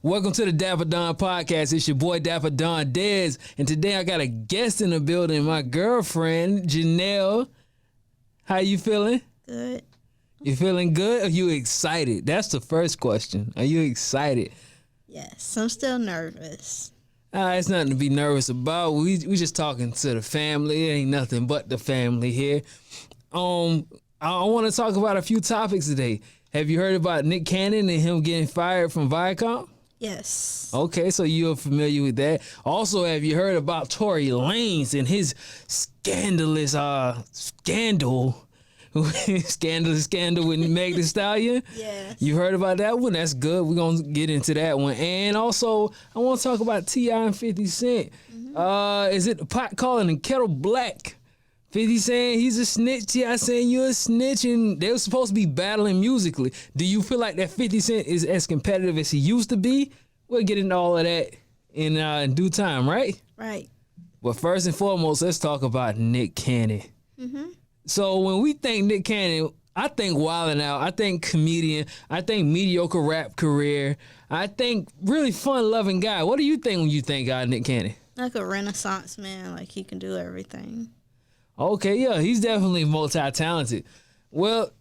Welcome to the Dapper Don podcast. It's your boy Dapper Don Dez, and today I got a guest in the building, my girlfriend Janelle. How you feeling? Good. You feeling good? Are you excited? That's the first question. Are you excited? Yes, I'm still nervous. It's nothing to be nervous about. We just talking to the family. It ain't nothing but the family here. I want to talk about a few topics today. Have you heard about Nick Cannon and him getting fired from Viacom? Yes. Okay, so you're familiar with that. Also, have you heard about Tory Lanez and his scandalous scandal with Meg Thee Stallion? Yes. You heard about that one? That's good. We're going to get into that one. And also, I want to talk about T.I. and 50 Cent. Is it the pot calling the kettle black? 50 saying he's a snitch, T.I. saying you're a snitch, and they were supposed to be battling musically. Do you feel like that 50 Cent is as competitive as he used to be? We'll get into all of that in due time, right? Right. But first and foremost, let's talk about Nick Cannon. So when we think Nick Cannon, I think Wildin' Out, I think comedian, I think mediocre rap career, I think really fun-loving guy. What do you think when you think Nick Cannon? Like a Renaissance man, like he can do everything. Okay, yeah, he's definitely multi-talented. Well,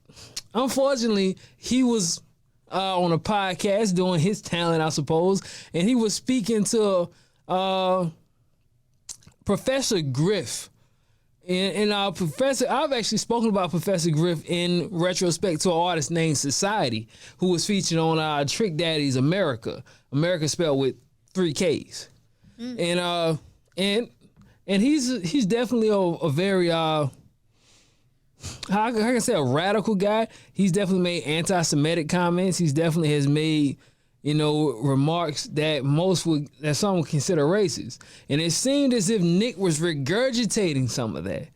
unfortunately, he was on a podcast doing his talent, I suppose, and he was speaking to Professor Griff. And Professor, I've actually spoken about Professor Griff in retrospect to an artist named Society, who was featured on Trick Daddy's America. America spelled with 3 Ks. And he's definitely a very how can I say, a radical guy. He's definitely made anti-Semitic comments. He's definitely has made, remarks that some would consider racist. And it seemed as if Nick was regurgitating some of that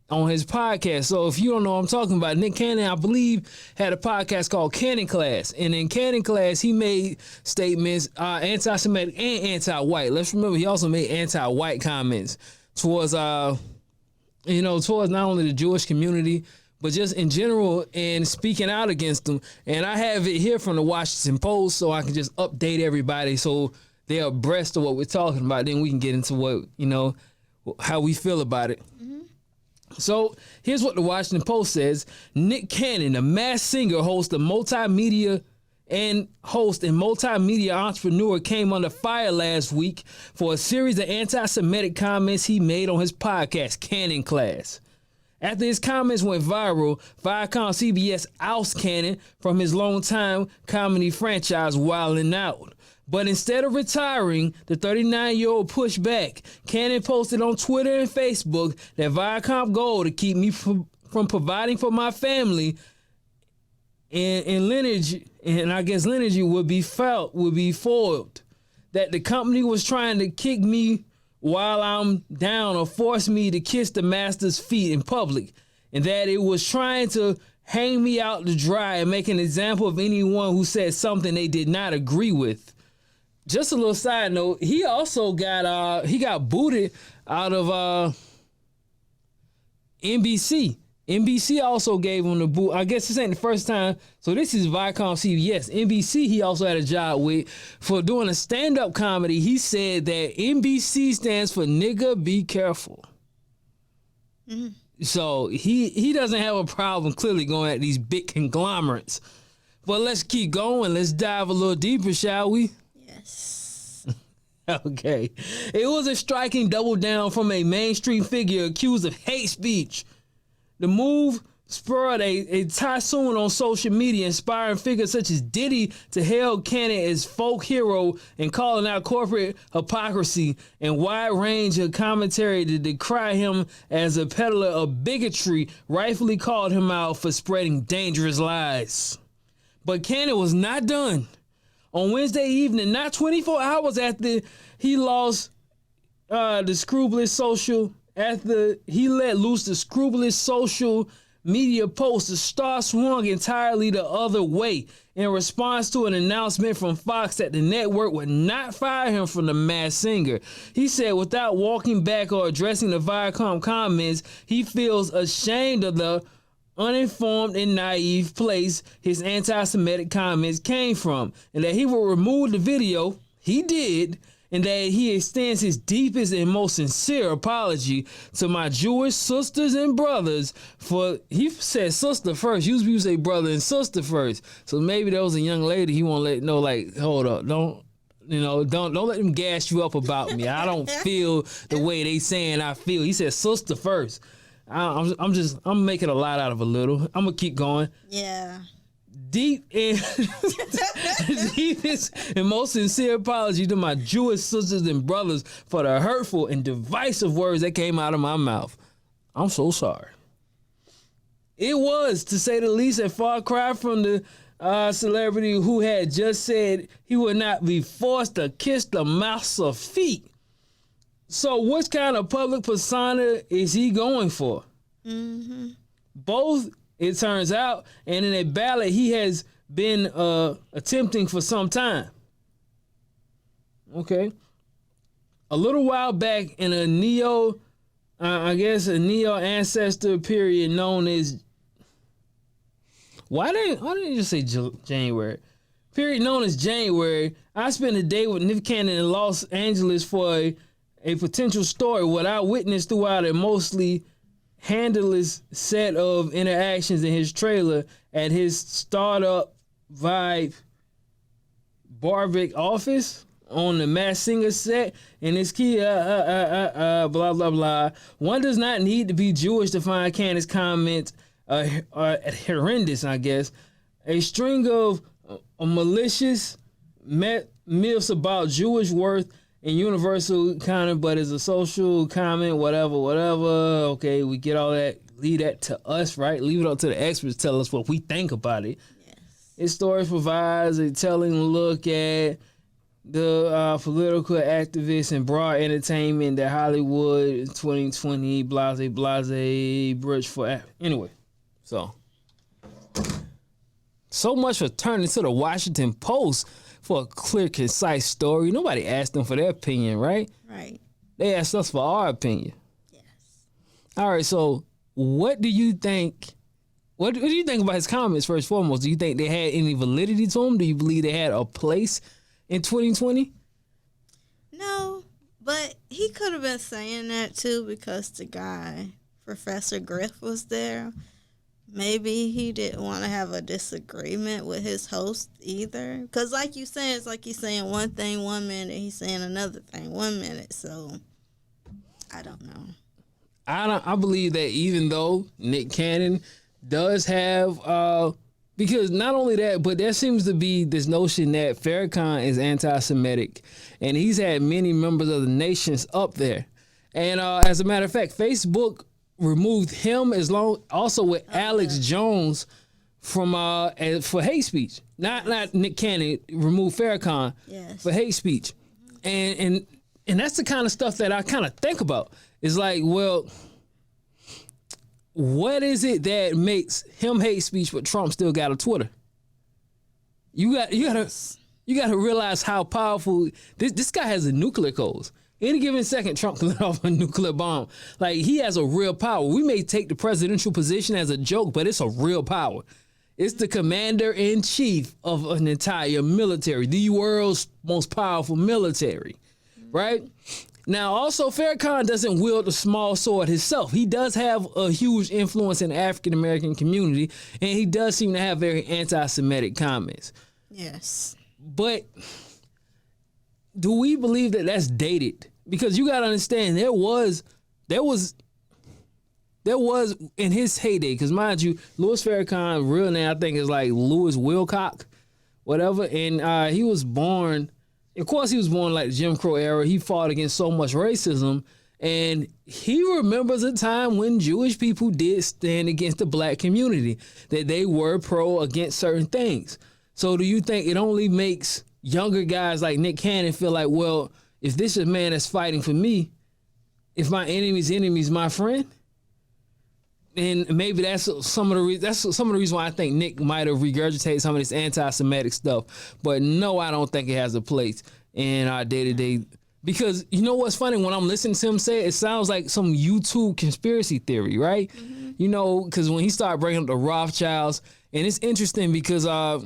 on his podcast. So if you don't know what I'm talking about, Nick Cannon, I believe, had a podcast called Cannon Class. And in Cannon Class, he made statements anti-Semitic and anti-white. Let's remember, he also made anti-white comments towards towards not only the Jewish community, but just in general, and speaking out against them. And I have it here from the Washington Post, so I can just update everybody so they're abreast of what we're talking about. Then we can get into what, how we feel about it. So here's what the Washington Post says. Nick Cannon, a mass singer, host and multimedia entrepreneur, came under fire last week for a series of anti-Semitic comments he made on his podcast, Cannon Class. After his comments went viral, Viacom CBS ousted Cannon from his longtime comedy franchise, Wildin' Out. But instead of retiring, the 39-year-old pushed back. Cannon posted on Twitter and Facebook that Viacom goal to keep me from providing for my family and lineage, and I guess lineage would be foiled. That the company was trying to kick me while I'm down or force me to kiss the master's feet in public, and that it was trying to hang me out to dry and make an example of anyone who said something they did not agree with. Just a little side note, he also got booted out of NBC. NBC also gave him the boot. I guess this ain't the first time. So this is Viacom CBS. NBC he also had a job with for doing a stand-up comedy. He said that NBC stands for nigga be careful. So he doesn't have a problem clearly going at these big conglomerates. But let's keep going. Let's dive a little deeper, shall we? Yes. Okay. It was a striking double down from a mainstream figure accused of hate speech. The move spurred a typhoon on social media, inspiring figures such as Diddy to hail Cannon as folk hero and calling out corporate hypocrisy, and wide range of commentary to decry him as a peddler of bigotry rightfully called him out for spreading dangerous lies. But Cannon was not done. On Wednesday evening, not 24 hours after he lost after he let loose the scrupulous social media post, the star swung entirely the other way in response to an announcement from Fox that the network would not fire him from the Masked Singer. He said without walking back or addressing the Viacom comments, he feels ashamed of the uninformed and naive place his anti-Semitic comments came from, and that he will remove the video. He did. And that he extends his deepest and most sincere apology to my Jewish sisters and brothers for, he said sister first. Usually you say brother and sister first. So maybe there was a young lady he won't let know, like, hold up, don't let them gas you up about me. I don't feel the way they saying I feel. He said sister first. I'm making a lot out of a little. I'm gonna keep going. Yeah. Deepest and most sincere apology to my Jewish sisters and brothers for the hurtful and divisive words that came out of my mouth. I'm so sorry. It was, to say the least, a far cry from the celebrity who had just said he would not be forced to kiss the master feet. So what kind of public persona is he going for? Mm-hmm. Both, it turns out, and in a ballot he has been attempting for some time. Okay. A little while back in a neo ancestor period known as, why didn't you just say January? Period known as January, I spent a day with Nick Cannon in Los Angeles for a potential story. What I witnessed throughout a mostly handleless set of interactions in his trailer at his startup vibe Barvick office on the Masked Singer set, and his key blah blah blah. One does not need to be Jewish to find Cannon's comments horrendous, I guess. A string of malicious myths about Jewish worth and universal kind of, but as a social comment, whatever. Okay, we get all that. Leave that to us, right? Leave it up to the experts. Tell us what we think about it. Yes. His story provides a telling look at the political activists and broad entertainment that Hollywood 2020 blase bridge for. Anyway, so much for turning to the Washington Post for a clear, concise story. Nobody asked them for their opinion, right? Right. They asked us for our opinion. Yes. All right, so what do you think? What do you think about his comments, first and foremost? Do you think they had any validity to them? Do you believe they had a place in 2020? No, but he could have been saying that too because the guy, Professor Griff, was there. Maybe he didn't want to have a disagreement with his host either. Because like you said, it's like he's saying one thing 1 minute, he's saying another thing 1 minute. So, I don't know. I believe that even though Nick Cannon does have, because not only that, but there seems to be this notion that Farrakhan is anti-Semitic. And he's had many members of the nations up there. And as a matter of fact, Facebook removed him also with Alex Jones from for hate speech. Not Nick Cannon removed Farrakhan for hate speech, and that's the kind of stuff that I kind of think about. It's like, well, what is it that makes him hate speech, but Trump still got a Twitter? You gotta realize how powerful this guy has. A nuclear codes. Any given second, Trump can let off a nuclear bomb. Like, he has a real power. We may take the presidential position as a joke, but it's a real power. It's the commander-in-chief of an entire military, the world's most powerful military, right? Now, also, Farrakhan doesn't wield a small sword himself. He does have a huge influence in the African-American community, and he does seem to have very anti-Semitic comments. Yes. But do we believe that that's dated? Because you got to understand, there was in his heyday, because mind you, Louis Farrakhan, real name I think is like Louis Wilcock, whatever, and he was born, of course he was born like the Jim Crow era. He fought against so much racism, and he remembers a time when Jewish people did stand against the black community, that they were pro against certain things. So do you think it only makes younger guys like Nick Cannon feel like, well, if this is a man that's fighting for me, if my enemy's enemy is my friend, and maybe that's some of the reasons why I think Nick might have regurgitated some of this anti-Semitic stuff. But no, I don't think it has a place in our day-to-day Because you know what's funny? When I'm listening to him say it, it sounds like some YouTube conspiracy theory, right? Mm-hmm. You know, because when he started bringing up the Rothschilds, and it's interesting because I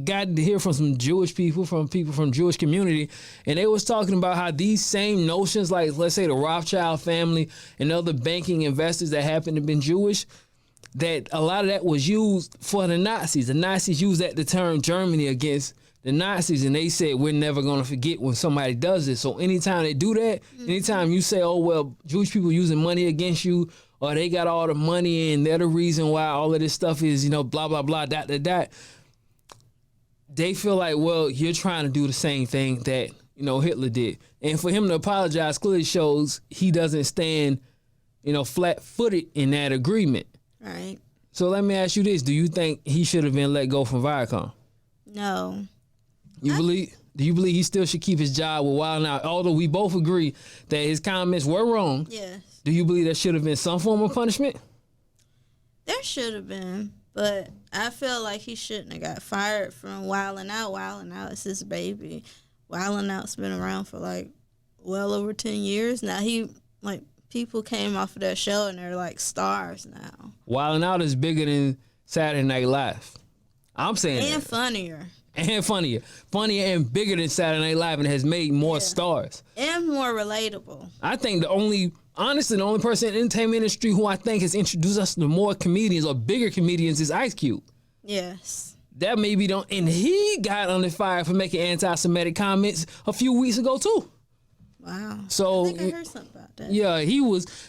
got to hear from some Jewish people from Jewish community, and they was talking about how these same notions, like let's say the Rothschild family and other banking investors that happen to have been Jewish, that a lot of that was used for the Nazis. The Nazis used that to turn Germany against the Nazis, and they said we're never going to forget when somebody does this. So anytime they do that, anytime you say, oh, well, Jewish people using money against you, or they got all the money and they're the reason why all of this stuff is, you know, blah, blah, blah, dot, they feel like, well, you're trying to do the same thing that, you know, Hitler did. And for him to apologize clearly shows he doesn't stand, you know, flat-footed in that agreement. Right. So let me ask you this. Do you think he should have been let go from Viacom? No. Do you believe he still should keep his job with Wild 'N Out? Although we both agree that his comments were wrong. Yes. Do you believe there should have been some form of punishment? There should have been, but I feel like he shouldn't have got fired from Wild 'N Out. Wild 'N Out is his baby. Wild 'N Out's been around for like well over 10 years now. People came off of that show and they're like stars now. Wild 'N Out is bigger than Saturday Night Live. I'm saying And that. funnier. And funnier and bigger than Saturday Night Live, and has made more stars. And more relatable. I think the only person in the entertainment industry who I think has introduced us to more comedians or bigger comedians is Ice Cube. Yes. That maybe and he got under fire for making anti-Semitic comments a few weeks ago too. Wow. So I think I heard something about that. yeah,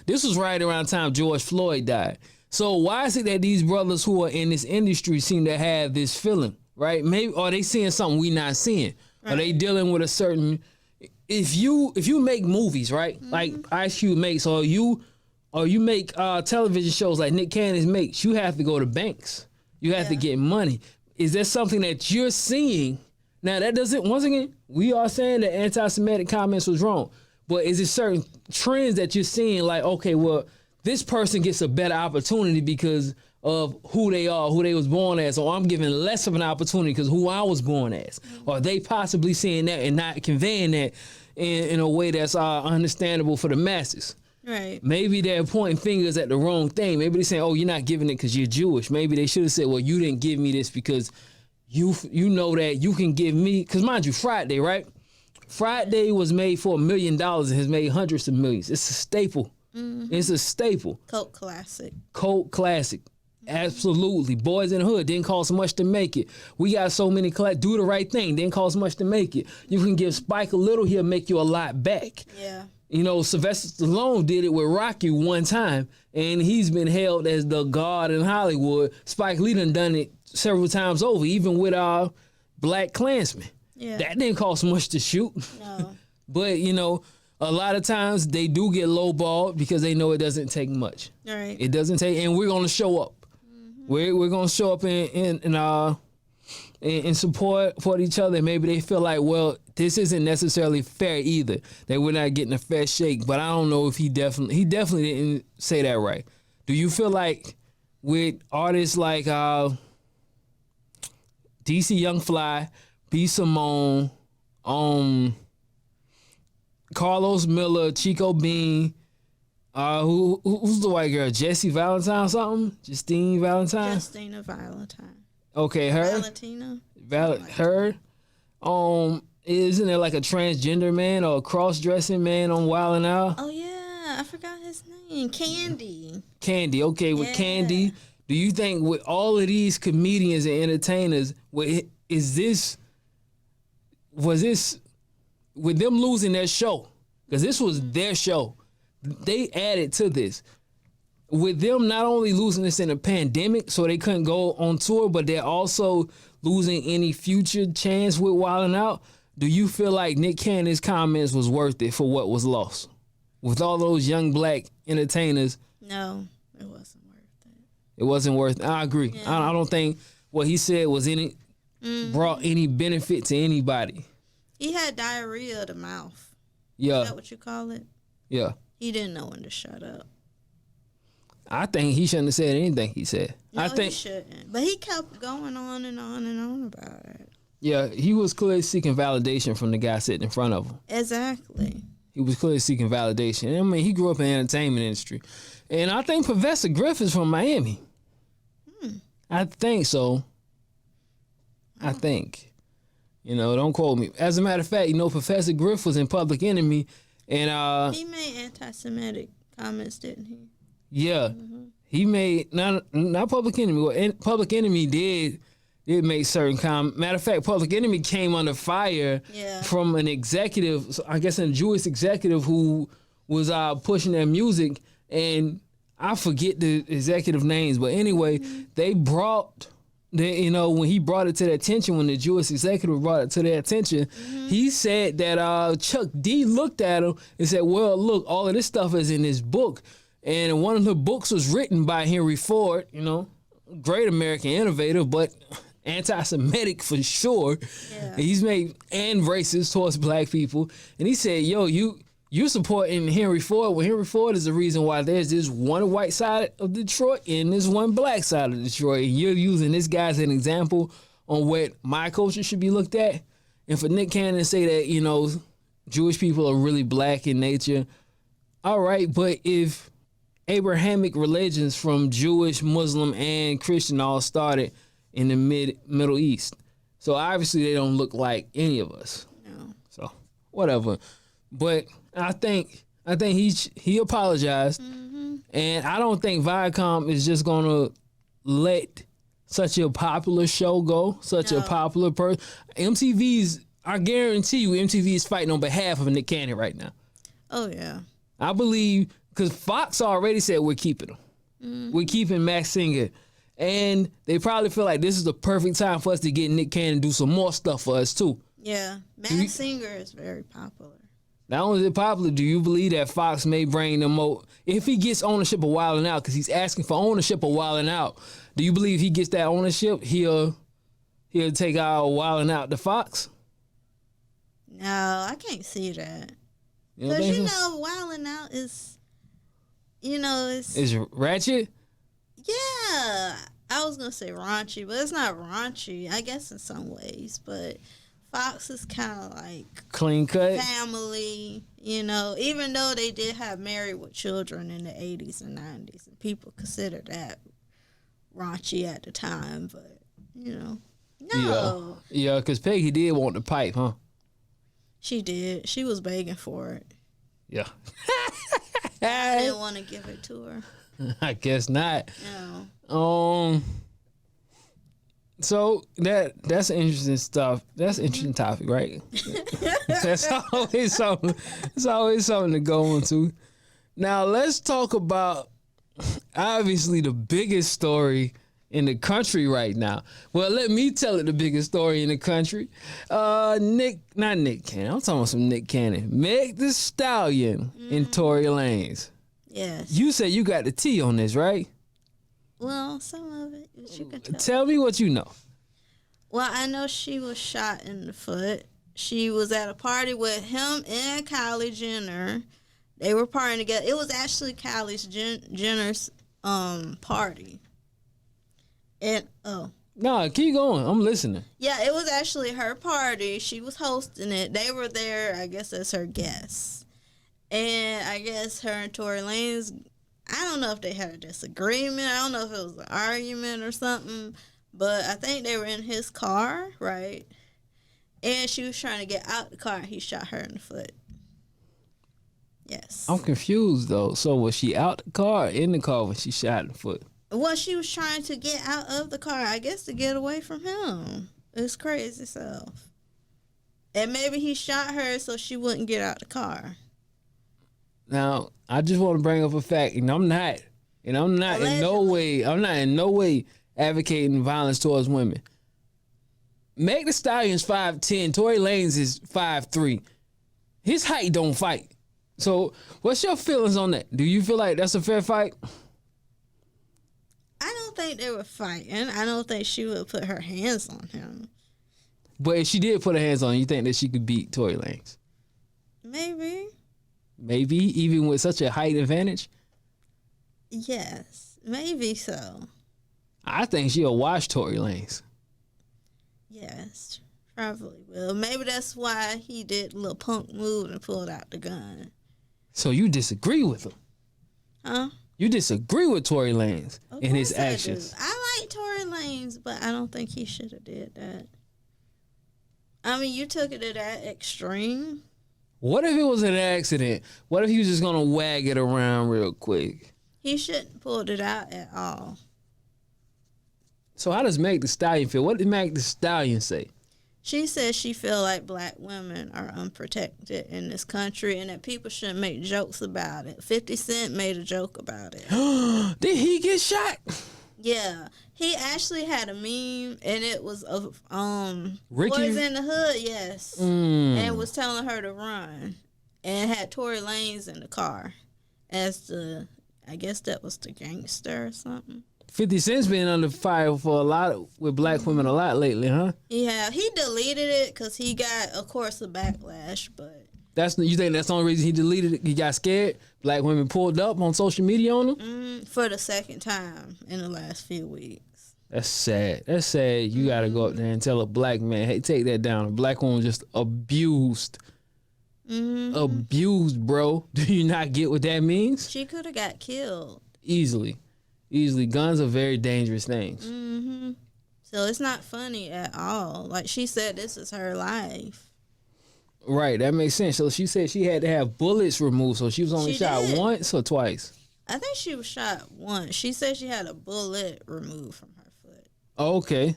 this was right around the time George Floyd died. So why is it that these brothers who are in this industry seem to have this feeling? Right? Maybe are they seeing something we not seeing? Right. Are they dealing with a certain? If you make movies, right, like Ice Cube makes, or you make television shows like Nick Cannon makes, you have to go to banks. You have to get money. Is there something that you're seeing? Now that doesn't. Once again, we are saying that anti-Semitic comments was wrong, but is it certain trends that you're seeing? Like, okay, well, this person gets a better opportunity because of who they are, who they was born as, or I'm giving less of an opportunity because who I was born as. Or they possibly seeing that and not conveying that in a way that's understandable for the masses. Right. Maybe they're pointing fingers at the wrong thing. Maybe they're saying, oh, you're not giving it because you're Jewish. Maybe they should have said, well, you didn't give me this because you know that you can give me, because mind you, Friday, right? Friday was made for $1 million and has made hundreds of millions. It's a staple. Mm-hmm. It's a staple. Cult classic. Absolutely. Boys in the Hood didn't cost much to make it. We got so many Do the Right Thing didn't cost much to make it. You can give Spike a little, he'll make you a lot back. Yeah. You know, Sylvester Stallone did it with Rocky one time, and he's been hailed as the god in Hollywood. Spike Lee done it several times over, even with Black Klansman. Yeah. That didn't cost much to shoot. No. But, you know, a lot of times they do get lowballed because they know it doesn't take much. All right. It doesn't take, and we're going to show up. We're gonna show up in support for each other. Maybe they feel like, well, this isn't necessarily fair either. That we're not getting a fair shake. But I don't know if he definitely didn't say that right. Do you feel like with artists like DC Young Fly, B Simone, Carlos Miller, Chico Bean, who's the white girl? Jessie Valentine something? Justine Valentine? Justina Valentine. Okay, her. Valentina. Her. Isn't there like a transgender man or a cross-dressing man on Wild 'N Out? Oh yeah, I forgot his name. Candy. Candy. Okay, with Candy, do you think with all of these comedians and entertainers, was this with them losing their show? Because this was their show. They added to this. With them not only losing this in a pandemic, so they couldn't go on tour, but they're also losing any future chance with Wild 'N Out. Do you feel like Nick Cannon's comments was worth it for what was lost? With all those young black entertainers. No, it wasn't worth it. It wasn't worth it. I agree. Yeah. I don't think what he said was brought any benefit to anybody. He had diarrhea of the mouth. Yeah. Is that what you call it? Yeah. He didn't know when to shut up. I think he shouldn't have said anything he said. No, I think he shouldn't. But he kept going on and on and on about it. Yeah, he was clearly seeking validation from the guy sitting in front of him. Exactly. He was clearly seeking validation. I mean, he grew up in the entertainment industry. And I think Professor Griff is from Miami. I think so. I think. You know, don't quote me. As a matter of fact, you know, Professor Griff was in Public Enemy. And he made anti-Semitic comments, didn't he? Yeah. He made, not Public Enemy. Well, Public Enemy did make certain comments. Matter of fact, Public Enemy came under fire from an executive, I guess a Jewish executive who was pushing their music, and I forget the executive names, but anyway, they brought, you know, when he brought it to their attention, when the Jewish executive brought it to their attention, he said that Chuck D looked at him and said, well, look, all of this stuff is in this book. And one of the books was written by Henry Ford, you know, great American innovator, but anti-Semitic for sure. Yeah. He's made and racist towards black people. And he said, yo, you're supporting Henry Ford. Well, Henry Ford is the reason why there's this one white side of Detroit and this one black side of Detroit. And you're using this guy as an example on what my culture should be looked at. And for Nick Cannon to say that, you know, Jewish people are really black in nature. All right, but if Abrahamic religions from Jewish, Muslim, and Christian all started in the Middle East. So obviously they don't look like any of us. No. So whatever. But I think he apologized. And I don't think Viacom is just gonna let such a popular show go, such a popular person. I guarantee you MTV is fighting on behalf of Nick Cannon right now. Oh yeah. I believe, because Fox already said we're keeping him. We're keeping Max Singer. And they probably feel like this is the perfect time for us to get Nick Cannon to do some more stuff for us, too. Yeah. Max Singer is very popular. Not only is it popular, do you believe that Fox may bring them more? If he gets ownership of Wild 'N Out, because he's asking for ownership of Wild 'N Out, do you believe he gets that ownership, he'll take our Wild 'N Out to Fox? No, I can't see that. Because, you know, Wild 'N Out is, you know, it's ratchet? Yeah. I was going to say raunchy, but it's not raunchy, I guess in some ways. But Fox is kind of like clean cut family, you know, even though they did have Married with Children in the 80s and 90s. And people considered that raunchy at the time, but, you know, no. Yeah, because Peggy did want the pipe, huh? She did. She was begging for it. Yeah. I didn't want to give it to her. I guess not. No. So that's interesting stuff. That's an interesting topic, right? That's always something. It's always something to go into. Now let's talk about obviously the biggest story in the country right now. Well, let me tell it the biggest story in the country. Not Nick Cannon. I'm talking about some Nick Cannon. Meg Thee Stallion and Tory Lanez. Yes. You said you got the tea on this, right? Well, some of it. You can tell me what you know. Well, I know she was shot in the foot. She was at a party with him and Kylie Jenner. They were partying together. It was actually Kylie Jenner's party. And no, keep going. I'm listening. Yeah, it was actually her party. She was hosting it. They were there, I guess, as her guests. And I guess her and Tory Lanez, I don't know if they had a disagreement. I don't know if it was an argument or something. But I think they were in his car, right? And she was trying to get out the car, and he shot her in the foot. Yes. I'm confused, though. So was she out the car or in the car when she shot in the foot? Well, she was trying to get out of the car, I guess, to get away from him. It's crazy stuff. And maybe he shot her so she wouldn't get out the car. Now, I just want to bring up a fact, and I'm not in no way advocating violence towards women. Meg Thee Stallion's 5'10", Tory Lanez is 5'3". His height don't fight. So, what's your feelings on that? Do you feel like that's a fair fight? I don't think they were fighting. I don't think she would put her hands on him. But if she did put her hands on him, you think that she could beat Tory Lanez? Maybe. Maybe, even with such a height advantage? Yes, maybe so. I think she'll watch Tory Lanez. Yes, Probably will. Maybe that's why he did a little punk move and pulled out the gun. So you disagree with him? Huh? You disagree with Tory Lanez and his I do. actions? I like Tory Lanez, but I don't think he should have did that. I mean, you took it to that extreme. What if it was an accident? What if he was just gonna wag it around real quick? He shouldn't pulled it out at all. So how does Meg Thee Stallion feel? What did Meg Thee Stallion say? She says she feel like black women are unprotected in this country and that people shouldn't make jokes about it. 50 Cent made a joke about it. Did he get shot? Yeah. He actually had a meme and it was of Ricky? Boys in the Hood, yes. And was telling her to run. And had Tory Lanez in the car as the, I guess that was the gangster or something. 50 Cent's been under fire for a lot with black women a lot lately, huh? Yeah, he deleted it because he got, of course, a backlash, but... You think that's the only reason he deleted it? He got scared? Black women pulled up on social media on him? For the second time in the last few weeks. That's sad. That's sad. You got to go up there and tell a black man, hey, take that down. A black woman just abused. Abused, bro. Do you not get what that means? She could have got killed. Easily. Guns are very dangerous things. So it's not funny at all. Like she said, this is her life. Right, that makes sense. So she said she had to have bullets removed. So she was only shot once or twice? I think she was shot once. She said she had a bullet removed from her foot. Oh, okay.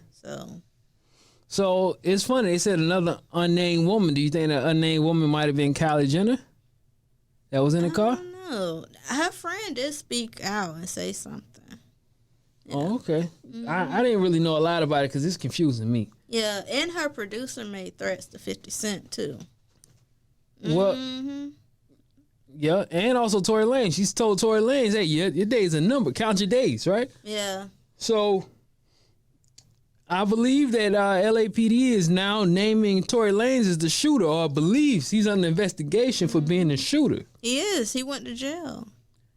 So it's funny. They said another unnamed woman. Do you think that unnamed woman might have been Kylie Jenner that was in the car? I don't know. Her friend did speak out and say something. Oh, okay. I didn't really know a lot about it because it's confusing me. Yeah, and her producer made threats to 50 Cent, too. Well, yeah, and also Tory Lanez. She's told Tory Lanez, hey, your days are numbered. Count your days, right? Yeah. So I believe that LAPD is now naming Tory Lanez as the shooter, or believes he's under investigation for being the shooter. He is. He went to jail.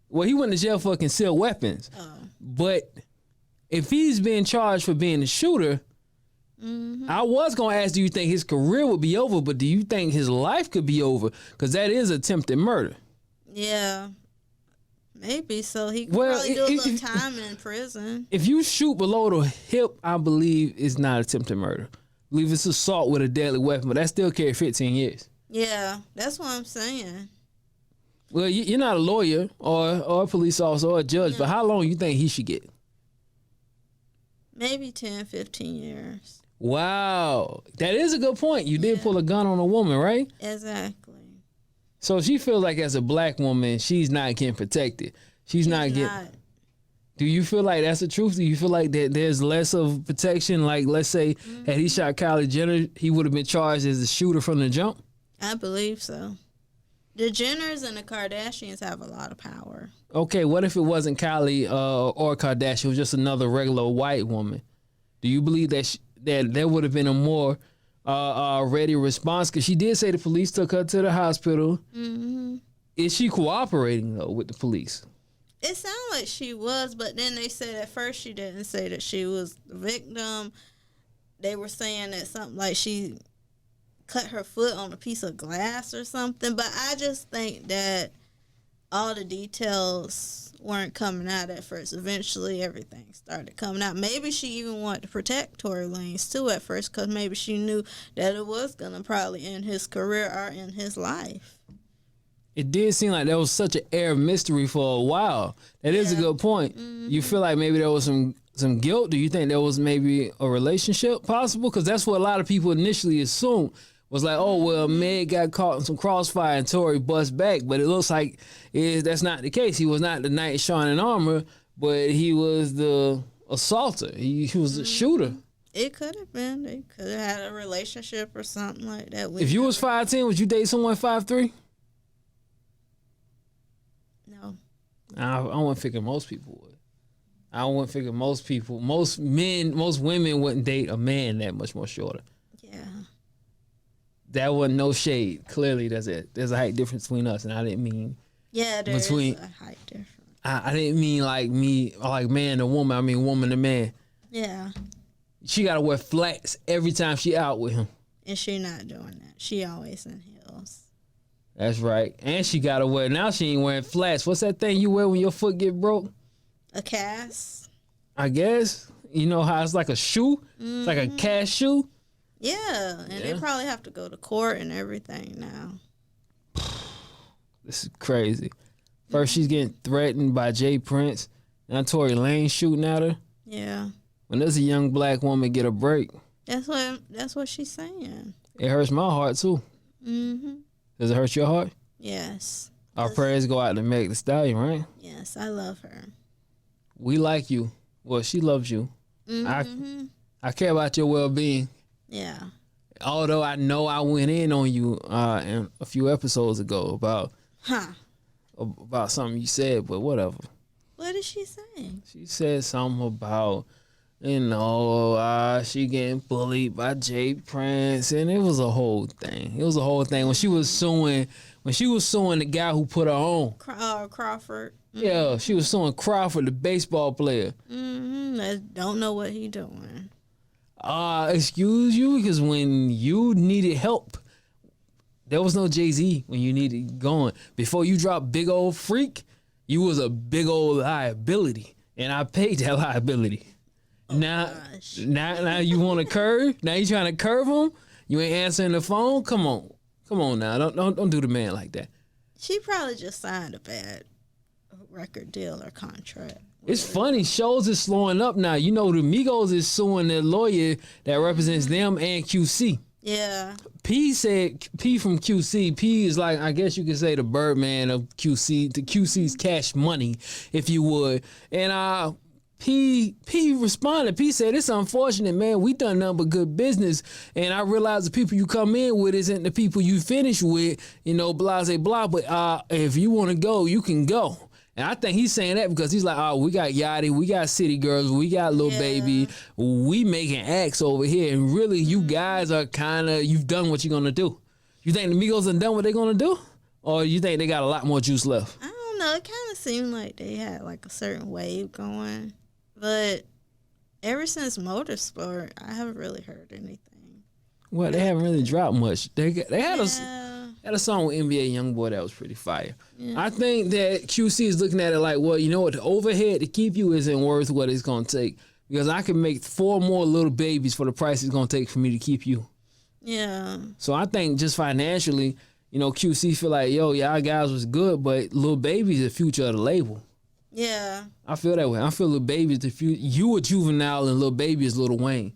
Well, he went to jail for concealed weapons. Oh. But if he's being charged for being the shooter, I was going to ask, do you think his career would be over, but do you think his life could be over? Because that is attempted murder. Yeah. Maybe. So he could probably do a little time in prison. If you shoot below the hip, I believe it's not attempted murder. I believe it's assault with a deadly weapon, but that still carry 15 years. Yeah, that's what I'm saying. Well, you're not a lawyer or a police officer or a judge, but how long you think he should get? Maybe 10, 15 years. Wow. That is a good point. You did pull a gun on a woman, right? Exactly. So she feels like as a black woman, she's not getting protected. She's not getting... Do you feel like that's the truth? Do you feel like that there's less of protection? Like, let's say, had he shot Kylie Jenner, he would have been charged as the shooter from the jump? I believe so. The Jenners and the Kardashians have a lot of power. Okay, what if it wasn't Kylie or Kardashian? It was just another regular white woman. Do you believe that that there would have been a more ready response? Because she did say the police took her to the hospital. Is she cooperating, though, with the police? It sounded like she was, but then they said at first she didn't say that she was the victim. They were saying that something like she cut her foot on a piece of glass or something. But I just think that all the details weren't coming out at first. Eventually, everything started coming out. Maybe she even wanted to protect Tory Lanez, too, at first, because maybe she knew that it was going to probably end his career or end his life. It did seem like there was such an air of mystery for a while. That is a good point. You feel like maybe there was some guilt? Do you think there was maybe a relationship possible? Because that's what a lot of people initially assumed. Was like, oh, well, Meg got caught in some crossfire and Tory bust back. But it looks like that's not the case. He was not the knight in shining armor, but he was the assaulter. He was the shooter. It could have been. They could have had a relationship or something like that. If you was 5'10", would you date someone 5'3"? No. I wouldn't figure most people would. I wouldn't figure most women wouldn't date a man that much more shorter. Yeah. That wasn't no shade. Clearly, there's a height difference between us, and I didn't mean there is a height difference. I didn't mean like me, like man to woman. I mean woman to man. Yeah. She gotta wear flats every time she out with him. And she not doing that. She always in heels. That's right. And she got to wear. Now she ain't wearing flats. What's that thing you wear when your foot get broke? A cast. I guess. You know how it's like a shoe? It's like a cast shoe? Yeah. And they probably have to go to court and everything now. This is crazy. First she's getting threatened by Jay Prince. Now Tory Lanez shooting at her. Yeah. When does a young black woman get a break? That's what she's saying. It hurts my heart too. Mm-hmm. Does it hurt your heart? Yes. Our prayers go out to Meg Thee Stallion, right? Yes, I love her. We like you. Well, she loves you. Mm-hmm. I care about your well-being. Yeah. Although I know I went in on you in a few episodes ago about something you said, but whatever. What did she say? She said something about, she getting bullied by Jay Prince, and it was a whole thing. When she was suing the guy who put her on. Crawford. Mm-hmm. Yeah, she was suing Crawford, the baseball player. Mm-hmm. I don't know what he doing. Excuse you, because when you needed help, there was no Jay-Z when you needed going. Before you dropped Big Old Freak, you was a big old liability, and I paid that liability. Now you want to curve? Now you trying to curve him? You ain't answering the phone? Come on now. Don't do the man like that. She probably just signed a bad record deal or contract. It's funny. Shows is slowing up now. You know, the Migos is suing their lawyer that represents them and QC. Yeah. P from QC. P is like, I guess you could say the Birdman of QC, the QC's Cash Money, if you would. And P responded. P said, "It's unfortunate, man. We done nothing but good business, and I realize the people you come in with isn't the people you finish with. Blah blah. But if you want to go, you can go." And I think he's saying that because he's like, we got Yachty, we got City Girls, we got Lil Baby, we making acts over here, and really, you guys are you've done what you're gonna do. You think the Migos done what they're gonna do, or you think they got a lot more juice left? I don't know. It kind of seemed like they had like a certain wave going. But ever since Motorsport, I haven't really heard anything. Well, they haven't really dropped much. They had a song with NBA Youngboy that was pretty fire. Yeah. I think that QC is looking at it like, well, you know what? The overhead to keep you isn't worth what it's going to take. Because I can make 4 more little babies for the price it's going to take for me to keep you. Yeah. So I think just financially, QC feel like, y'all guys was good, but Lil Baby's the future of the label. Yeah. I feel that way. I feel Lil Baby is the future. You a Juvenile and Lil Baby is Lil Wayne.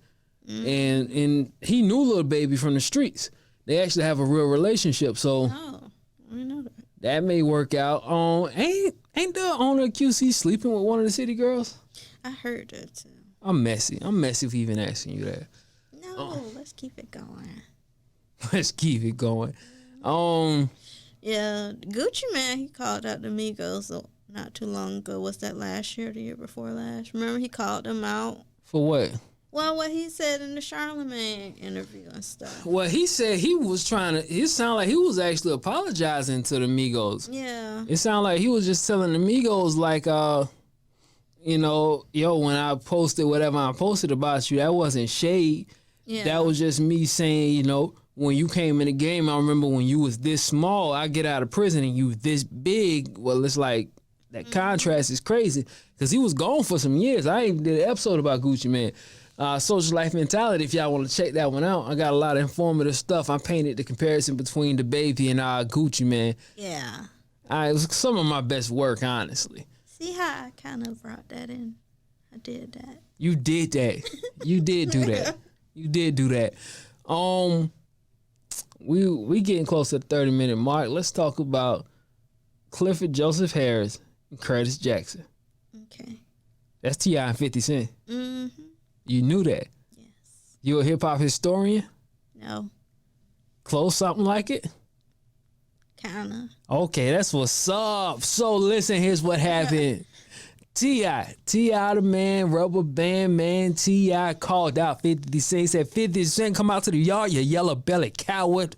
Mm-hmm. And he knew Lil Baby from the streets. They actually have a real relationship. So I know that. That may work out. Ain't the owner of QC sleeping with one of the City Girls? I heard that too. I'm messy for even asking you that. No, let's keep it going. Let's keep it going. Yeah, Gucci Man, he called out the Migos not too long ago. Was that last year or the year before last? Remember he called them out? For what? Well, what he said in the Charlemagne interview and stuff. Well, he said he was it sounded like he was actually apologizing to the Migos. Yeah. It sounded like he was just telling the Migos like, when I posted whatever I posted about you, that wasn't shade. Yeah. That was just me saying, when you came in the game, I remember when you was this small, I get out of prison and you this big. Well, it's like that contrast is crazy because he was gone for some years. I even did an episode about Gucci Man. Social Life Mentality, if y'all want to check that one out. I got a lot of informative stuff. I painted the comparison between the baby and Gucci Man. Yeah. It was some of my best work, honestly. See how I kind of brought that in? I did that. You did that. You did do that. You did do that. We getting close to the 30-minute mark. Let's talk about Clifford Joseph Harris and Curtis Jackson. Okay. That's T.I. and 50 Cent. Mm-hmm. You knew that? Yes. You a hip-hop historian? No. Close something like it? Kinda. Okay, that's what's up. So listen, here's what happened. T.I. the man, Rubber Band man, T.I. called out 50 Cent. He said, 50 Cent, come out to the yard, you yellow belly coward.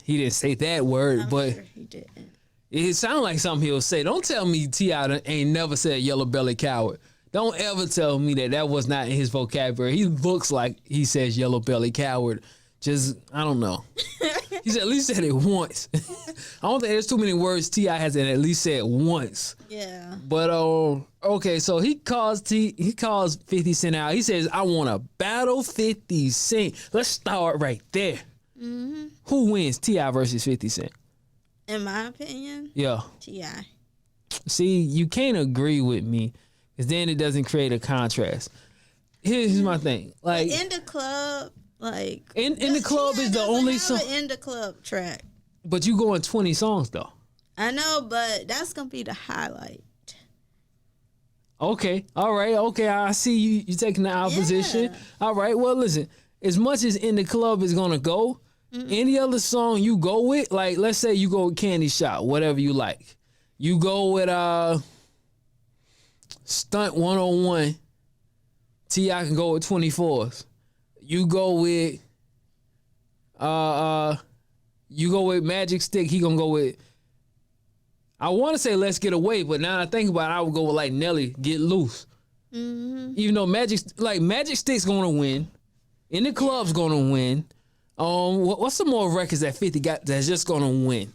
He didn't say that word, but sure he didn't. It sounded like something he'll say. Don't tell me T.I. ain't never said yellow belly coward. Don't ever tell me that was not in his vocabulary. He looks like he says yellow belly coward Just, I don't know. He's at least said it once. I don't think there's too many words T.I. hasn't at least said once. Yeah. But okay, so he calls 50 Cent out. He says, I want to battle 50 Cent. Let's start right there. Mm-hmm. Who wins, T.I. versus 50 Cent? In my opinion, Yeah. T.I. See, you can't agree with me because then it doesn't create a contrast. Here's my thing. Like in the club, like in the club is the only song. In the club track. But you going 20 songs though. I know, but that's gonna be the highlight. Okay, all right, okay. I see you taking the opposition. Yeah. All right, well, listen. As much as in the club is gonna go, any other song you go with, like let's say you go with Candy Shop, whatever you like. You go with Stunt 101. T.I. can go with 24s. You go with Magic Stick, he gonna go with, I want to say Let's Get Away, but now I think about it, I would go with like Nelly, Get Loose. Mm-hmm. Even though Magic Stick's gonna win, In the Club's gonna win. What's some more records that 50 got that's just gonna win?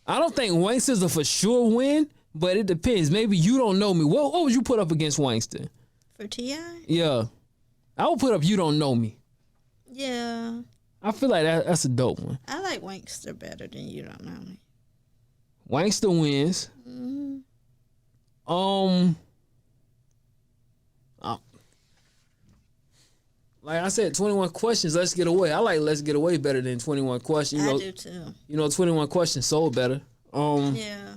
I don't think Wankster's a for sure win, but it depends. Maybe You Don't Know Me. What would you put up against Wankster? For T.I.? Yeah, I would put up You Don't Know Me. Yeah. I feel like that's a dope one. I like Wankster better than You Don't Know Me. Wankster wins. Mm-hmm. Like I said, 21 Questions, Let's Get Away. I like Let's Get Away better than 21 Questions. I do too. 21 Questions sold better. Yeah.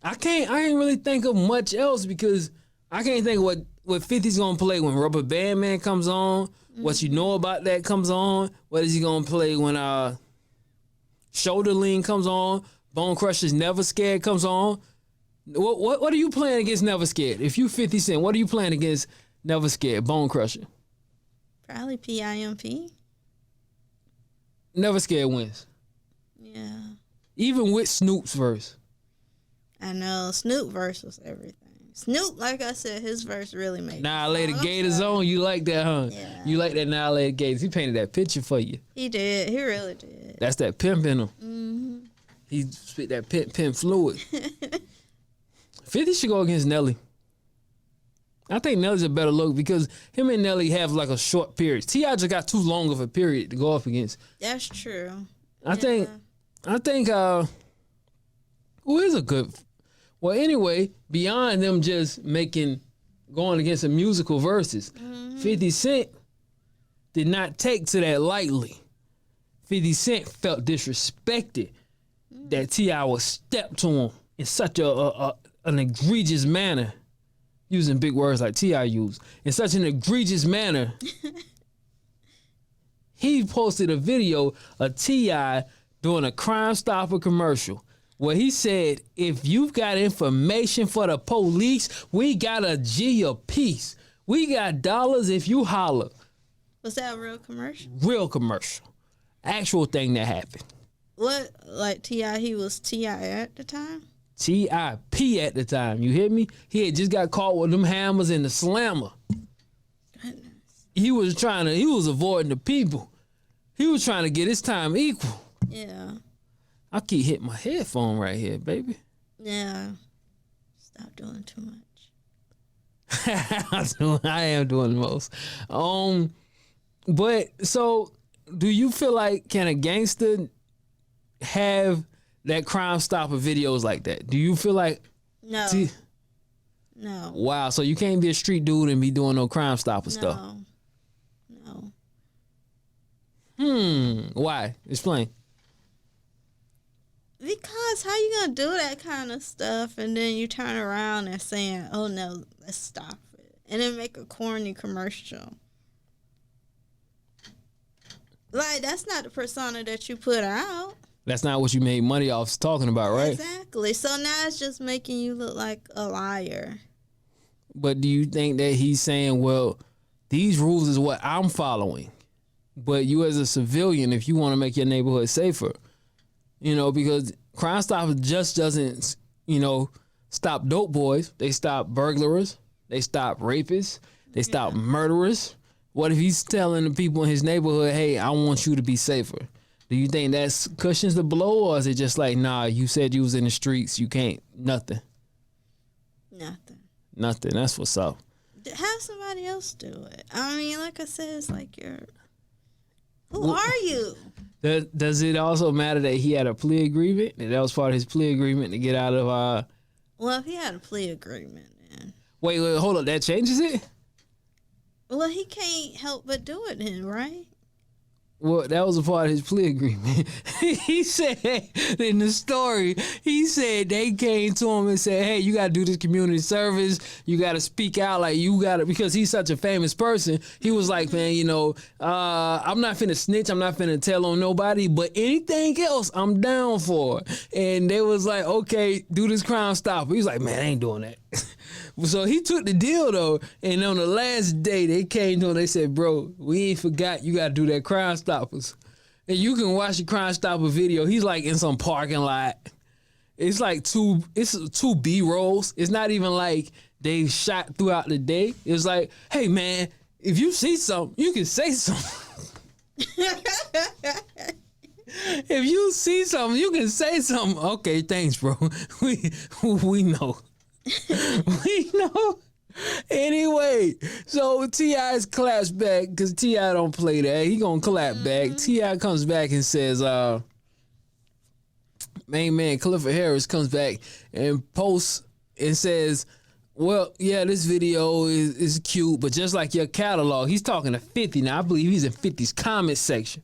I can't really think of much else because I can't think of what 50's gonna play when Rubber Band Man comes on. What You Know About That comes on. What is he gonna play when Shoulder Lean comes on? Bone Crusher's Never Scared comes on. What are you playing against Never Scared? If you 50 Cent, what are you playing against Never Scared? Bone Crusher. Probably PIMP. Never Scared wins. Yeah. Even with Snoop's verse. I know. Snoop verse was everything. Snoop, like I said, his verse really made Now I lay the Gators on. You like that, huh? Yeah. You like that Now I lay the Gators. He painted that picture for you. He did. He really did. That's that pimp in him. Mm-hmm. He spit that pimp fluid. 50 should go against Nelly. I think Nelly's a better look because him and Nelly have like a short period. T.I. just got too long of a period to go up against. That's true. I think who is a good, well, anyway, beyond them just going against a musical verses, 50 Cent did not take to that lightly. 50 Cent felt disrespected that T.I. was stepped to him in such an egregious manner, using big words like T.I. used, in such an egregious manner. He posted a video of T.I. doing a Crime Stopper commercial where he said, if you've got information for the police, we got a G a piece. We got dollars if you holler. Was that a real commercial? Real commercial. Actual thing that happened. What, like T.I., he was T.I. at the time? T.I.P. at the time, you hear me? He had just got caught with them hammers and the slammer. Goodness. He was avoiding the people. He was trying to get his time equal. Yeah. I keep hitting my headphone right here, baby. Yeah. Stop doing too much. I am doing the most. But so do you feel like can a gangster have that Crime Stopper videos like that? Do you feel like No. No. Wow, so you can't be a street dude and be doing no Crime Stopper stuff. No. Why? Explain. Because how you gonna do that kind of stuff and then you turn around and saying, "Oh no, let's stop it," and then make a corny commercial? Like that's not the persona that you put out. That's not what you made money off talking about, right? Exactly. So now it's just making you look like a liar. But do you think that he's saying, well, these rules is what I'm following, but you as a civilian, if you want to make your neighborhood safer, because Crime Stopper just doesn't, stop dope boys. They stop burglars. They stop rapists. They stop murderers. What if he's telling the people in his neighborhood, hey, I want you to be safer? Do you think that cushions the blow, or is it just like, nah, you said you was in the streets, you can't, nothing? Nothing. That's what's up. Have somebody else do it. I mean, like I said, it's like who are you? Does it also matter that he had a plea agreement? That was part of his plea agreement to get out of... Well, if he had a plea agreement, then... Wait, hold up. That changes it? Well, he can't help but do it then, right? Well, that was a part of his plea agreement. He said in the story, he said they came to him and said, hey, you got to do this community service. You got to speak out like you got to, because he's such a famous person. He was like, man, I'm not finna snitch. I'm not finna tell on nobody, but anything else I'm down for. And they was like, okay, do this Crime Stopper. He was like, man, I ain't doing that. So he took the deal, though, and on the last day, they came to him, they said, bro, we ain't forgot you got to do that Crime Stoppers. And you can watch the Crime Stopper video. He's like in some parking lot. It's like two B-rolls. It's not even like they shot throughout the day. It's like, hey, man, if you see something, you can say something. If you see something, you can say something. Okay, thanks, bro. We know. We know. Anyway, so T.I.'s claps back because T.I. don't play that. He gonna clap back. T.I. comes back and says, main man Clifford Harris comes back and posts and says, well, yeah, this video is cute, but just like your catalog, he's talking to 50. Now, I believe he's in 50's comment section.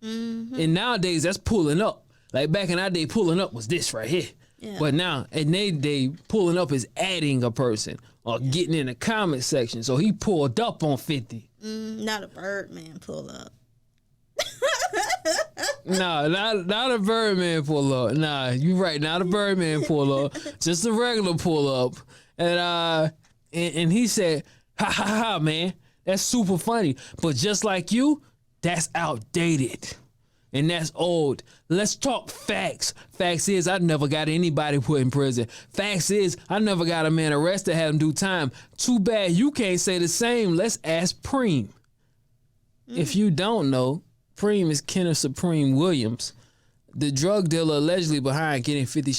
And nowadays, that's pulling up. Like back in our day, pulling up was this right here. Yeah. But now, and they pulling up is adding a person or getting in the comment section. So he pulled up on 50. Not a Birdman pull up. No, not a Birdman pull up. Nah, you right, not a Birdman pull up. Just a regular pull up. And he said, ha ha ha, man, that's super funny. But just like you, that's outdated. And that's old. Let's talk facts. Facts is I never got anybody put in prison. Facts is I never got a man arrested, had him do time. Too bad you can't say the same. Let's ask Preem. If you don't know, Preem is Kenneth Supreme Williams, the drug dealer allegedly behind getting 50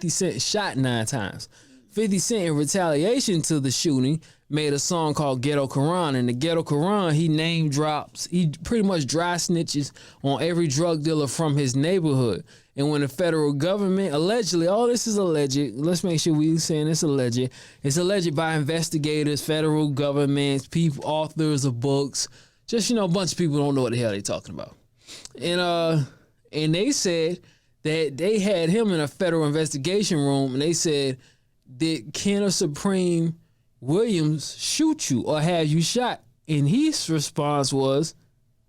Cent shot 9 times. 50 Cent, in retaliation to the shooting, made a song called Ghetto Quran. And the Ghetto Quran, he name drops, he pretty much dry snitches on every drug dealer from his neighborhood. And when the federal government allegedly, all this is alleged, let's make sure we saying it's alleged. It's alleged by investigators, federal governments, people, authors of books, just, a bunch of people don't know what the hell they're talking about. And they said that they had him in a federal investigation room, and they said, did Kenneth Supreme Williams shoot you or have you shot? And his response was,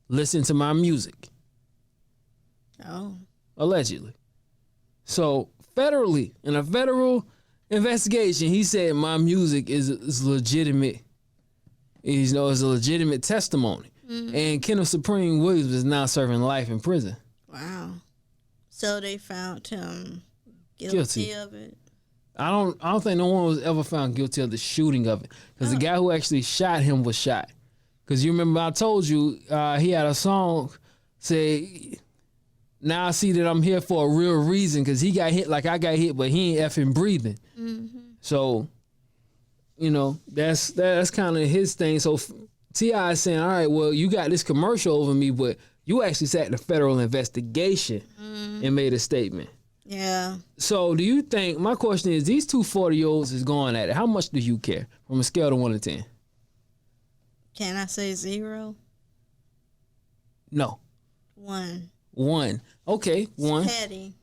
listen to my music. Oh. Allegedly. So federally, in a federal investigation, he said my music is legitimate. It's a legitimate testimony. And Kenneth Supreme Williams is now serving life in prison. Wow. So they found him guilty of it. I don't think no one was ever found guilty of the shooting of it, because the guy who actually shot him was shot. Because you remember I told you he had a song say, now I see that I'm here for a real reason, because he got hit like I got hit, but he ain't effing breathing. So, that's kind of his thing. So T.I. is saying, all right, well, you got this commercial over me, but you actually sat in a federal investigation and made a statement. Yeah. So do you think, my question is, these two 40-year-olds is going at it. How much do you care from a scale of 1 to 10? Can I say 0? No. 1. 1. Okay, 1. It's petty.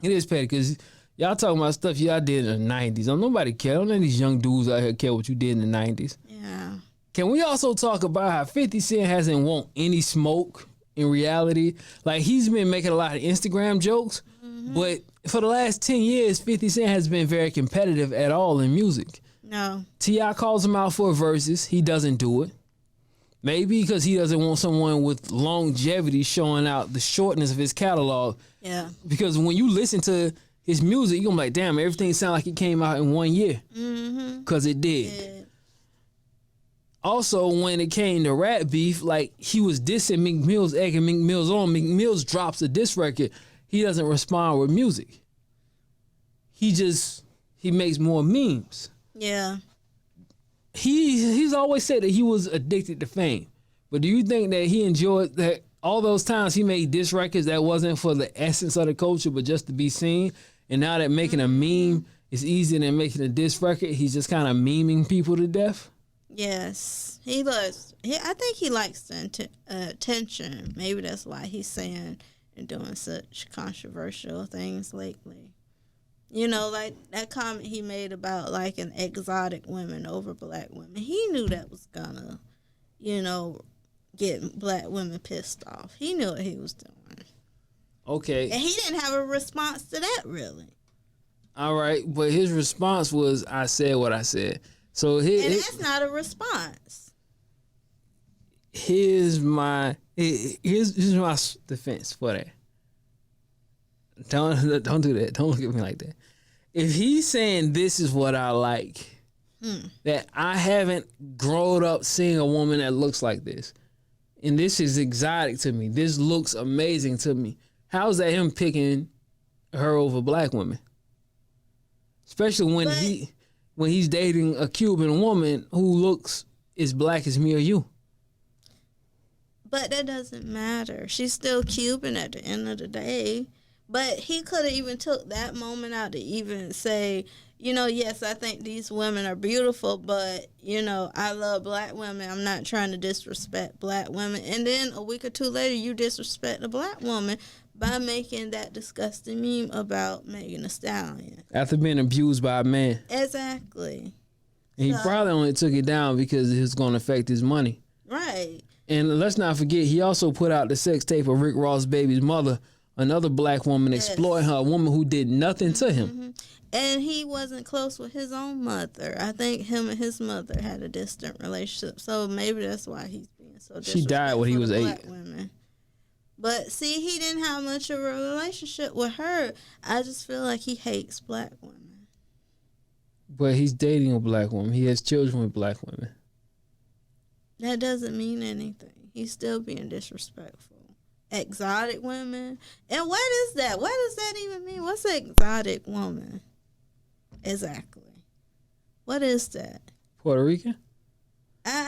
It is petty because y'all talking about stuff y'all did in the 90s. Don't nobody care. Don't none of these young dudes out here care what you did in the 90s. Yeah. Can we also talk about how 50 Cent hasn't want any smoke in reality? Like, he's been making a lot of Instagram jokes, but for the last 10 years, 50 Cent has been very competitive at all in music. No. T.I. calls him out for verses. He doesn't do it. Maybe because he doesn't want someone with longevity showing out the shortness of his catalog. Yeah. Because when you listen to his music, you're going to be like, damn, everything sounds like it came out in 1 year. Because it did. Also, when it came to rap beef, like he was dissing Meek Mill's, egging Meek Mill's on. Meek Mill's drops a diss record. He doesn't respond with music. He makes more memes. Yeah. He's always said that he was addicted to fame. But do you think that he enjoyed that all those times he made diss records that wasn't for the essence of the culture, but just to be seen? And now that making a meme is easier than making a diss record, he's just kind of memeing people to death? Yes. He loves, I think he likes the attention. Maybe that's why he's saying and doing such controversial things lately. You know, like that comment he made about liking exotic women over black women. He knew that was gonna, you know, get black women pissed off. He knew what he was doing. Okay. And he didn't have a response to that, really. All right, but his response was, I said what I said. So And that's not a response. Here's my defense for that. Don't do that. Don't look at me like that. If he's saying this is what I like, that I haven't grown up seeing a woman that looks like this, and this is exotic to me, this looks amazing to me, how is that him picking her over black women? Especially when he's dating a Cuban woman who looks as black as me or you. But that doesn't matter. She's still Cuban at the end of the day. But he could have even took that moment out to even say, you know, yes, I think these women are beautiful, but, you know, I love black women. I'm not trying to disrespect black women. And then a week or two later, you disrespect a black woman by making that disgusting meme about Megan Thee Stallion. After being abused by a man. Exactly. And he probably only took it down because it was going to affect his money. Right. And let's not forget, he also put out the sex tape of Rick Ross' baby's mother, another black woman, exploiting her, a woman who did nothing to him. And he wasn't close with his own mother. I think him and his mother had a distant relationship. So maybe that's why he's being so disrespectful. She died when he was 8. Women. But see, he didn't have much of a relationship with her. I just feel like he hates black women. But he's dating a black woman. He has children with black women. That doesn't mean anything. He's still being disrespectful. Exotic women. And what is that? What does that even mean? What's an exotic woman? Exactly. What is that? Puerto Rican?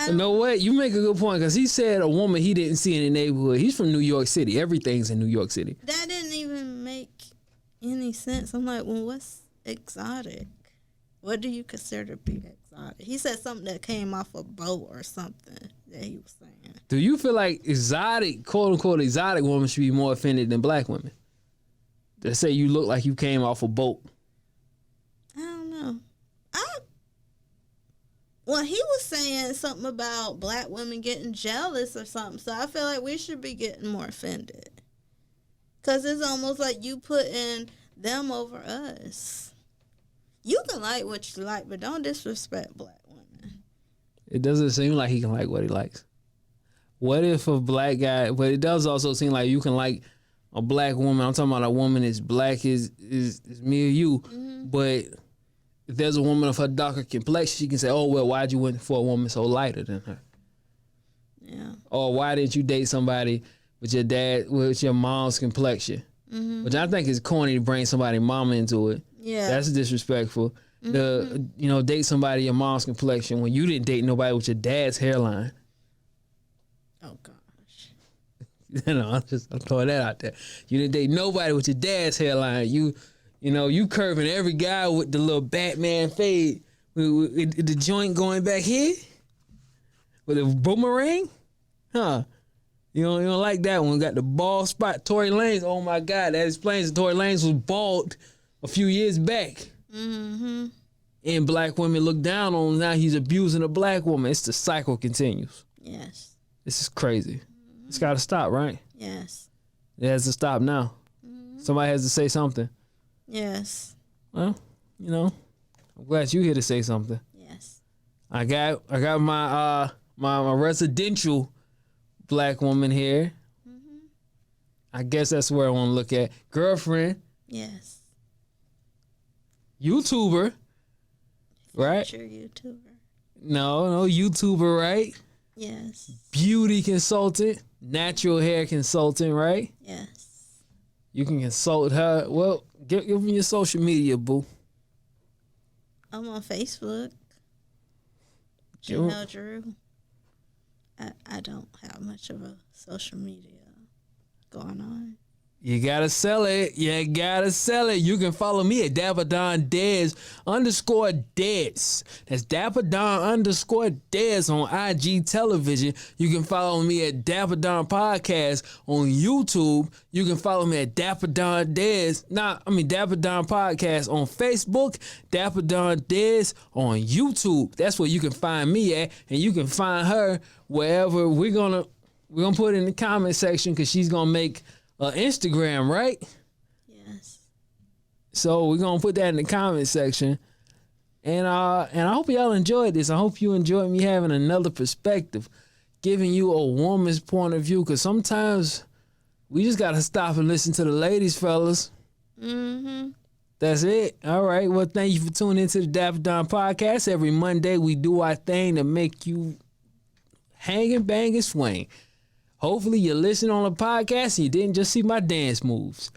You know what? You make a good point, because he said a woman he didn't see in the neighborhood. He's from New York City. Everything's in New York City. That didn't even make any sense. I'm like, well, what's exotic? What do you consider to be exotic? He said something that came off a boat or something that he was saying. Do you feel like exotic, quote unquote, exotic women should be more offended than black women? They say you look like you came off a boat. I don't know. Well, he was saying something about black women getting jealous or something. So I feel like we should be getting more offended. Because it's almost like you putting them over us. You can like what you like, but don't disrespect black women. It doesn't seem like he can like what he likes. What if a black guy, but it does also seem like you can like a black woman. I'm talking about a woman as black as me or you. But if there's a woman of her darker complexion, she can say, oh, well, why'd you went for a woman so lighter than her? Yeah. Or why didn't you date somebody with your mom's complexion? Which I think is corny to bring somebody's mama into it. Yeah. That's disrespectful. Date somebody your mom's complexion when you didn't date nobody with your dad's hairline. Oh, gosh. I'm throwing that out there. You didn't date nobody with your dad's hairline. You curving every guy with the little Batman fade. With the joint going back here? With a boomerang? Huh? You don't like that one. Got the bald spot. Tory Lanez, oh my God, that explains that Tory Lanez was bald a few years back. And black women look down on him. Now he's abusing a black woman. It's the cycle continues. Yes. This is crazy. It's got to stop, right? Yes. It has to stop now. Somebody has to say something. Yes. Well, I'm glad you're here to say something. Yes. I got my my residential black woman here. I guess that's where I want to look at. Girlfriend. Yes. YouTuber. Right? Future YouTuber. No YouTuber, right? Yes. Beauty consultant, natural hair consultant, right? Yes. You can consult her. Well, give me your social media, boo. I'm on Facebook. Sure. Janelle Drew. I don't have much of a social media going on. You gotta sell it. You gotta sell it. You can follow me at Dapper Don Dez _Dez. That's Dapper Don _Dez on IG television. You can follow me at Dapper Don Podcast on YouTube. You can follow me at Dapper Don Dez. Dapper Don Podcast on Facebook. Dapper Don Dez on YouTube. That's where you can find me at, and you can find her wherever we're gonna put it in the comment section because she's gonna make Instagram, right? Yes. So we're gonna put that in the comment section, and I hope y'all enjoyed this. I hope you enjoyed me having another perspective, giving you a woman's point of view. Cause sometimes we just gotta stop and listen to the ladies, fellas. That's it. All right. Well, thank you for tuning into the Dapper Don Podcast. Every Monday we do our thing to make you hang and bang and swing. Hopefully you listen on a podcast and you didn't just see my dance moves.